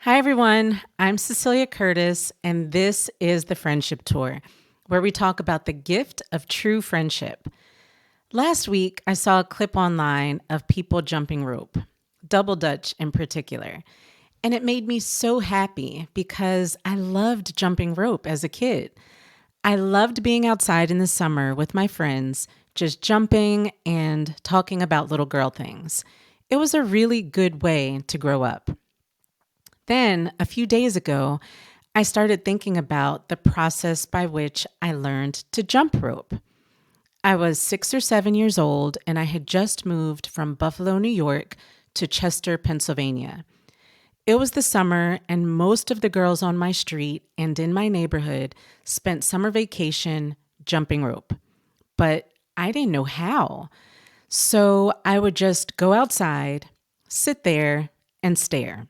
Hi, everyone. I'm Cecilia Curtis, and this is the Friendship Tour, where we talk about the gift of true friendship. Last week, I saw a clip online of people jumping rope, double dutch in particular, and it made me so happy because I loved jumping rope as a kid. I loved being outside in the summer with my friends, just jumping and talking about little girl things. It was a really good way to grow up. Then, a few days ago, I started thinking about the process by which I learned to jump rope. I was 6 or 7 years old, and I had just moved from Buffalo, New York to Chester, Pennsylvania. It was the summer, and most of the girls on my street and in my neighborhood spent summer vacation jumping rope. But I didn't know how. So I would just go outside, sit there, and stare.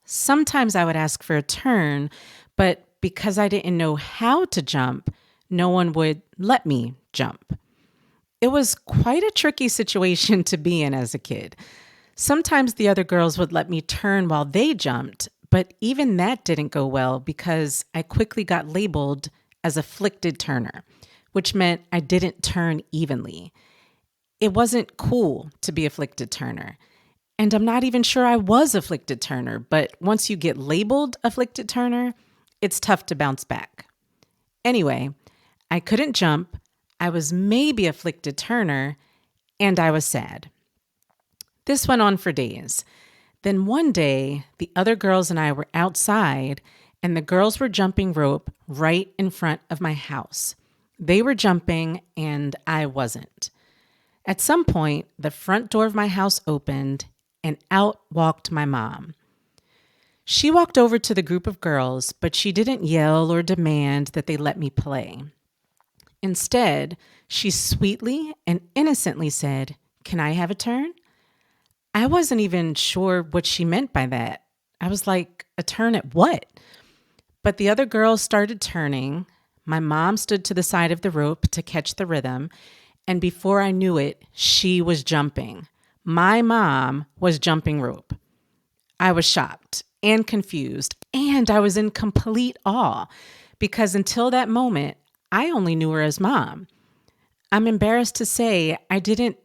Sometimes I would ask for a turn, but because I didn't know how to jump, no one would let me jump. It was quite a tricky situation to be in as a kid. Sometimes the other girls would let me turn while they jumped, but even that didn't go well because I quickly got labeled as afflicted turner, which meant I didn't turn evenly. It wasn't cool to be afflicted turner. And I'm not even sure I was afflicted Turner, but once you get labeled afflicted Turner, it's tough to bounce back. Anyway, I couldn't jump, I was maybe afflicted Turner, and I was sad. This went on for days. Then one day, the other girls and I were outside, and the girls were jumping rope right in front of my house. They were jumping, and I wasn't. At some point, the front door of my house opened, and out walked my mom. She walked over to the group of girls, but she didn't yell or demand that they let me play. Instead, she sweetly and innocently said, "Can I have a turn?" I wasn't even sure what she meant by that. I was like, "A turn at what?" But the other girls started turning. My mom stood to the side of the rope to catch the rhythm, and before I knew it, she was jumping. My mom was jumping rope. I was shocked and confused, and I was in complete awe because until that moment, I only knew her as mom. I'm embarrassed to say I didn't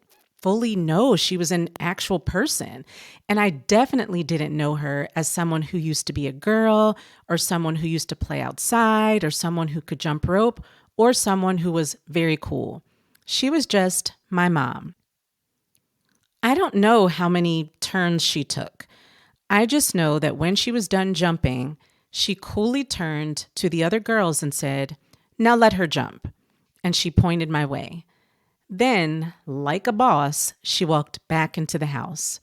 fully know she was an actual person, and I definitely didn't know her as someone who used to be a girl or someone who used to play outside or someone who could jump rope or someone who was very cool. She was just my mom. I don't know how many turns she took. I just know that when she was done jumping, she coolly turned to the other girls and said, "Now let her jump." And she pointed my way. Then, like a boss, she walked back into the house.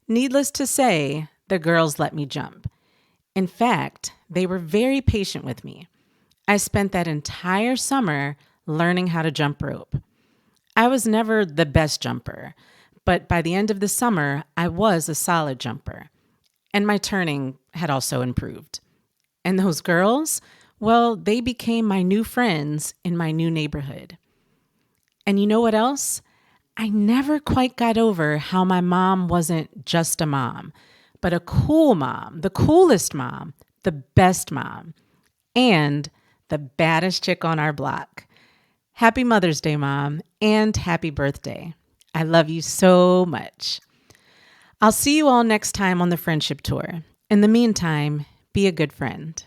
Needless to say, the girls let me jump. In fact, they were very patient with me. I spent that entire summer learning how to jump rope. I was never the best jumper, but by the end of the summer, I was a solid jumper. And my turning had also improved. And those girls, well, they became my new friends in my new neighborhood. And you know what else? I never quite got over how my mom wasn't just a mom, but a cool mom, the coolest mom, the best mom, and the baddest chick on our block. Happy Mother's Day, Mom, and happy birthday. I love you so much. I'll see you all next time on the Friendship Tour. In the meantime, be a good friend.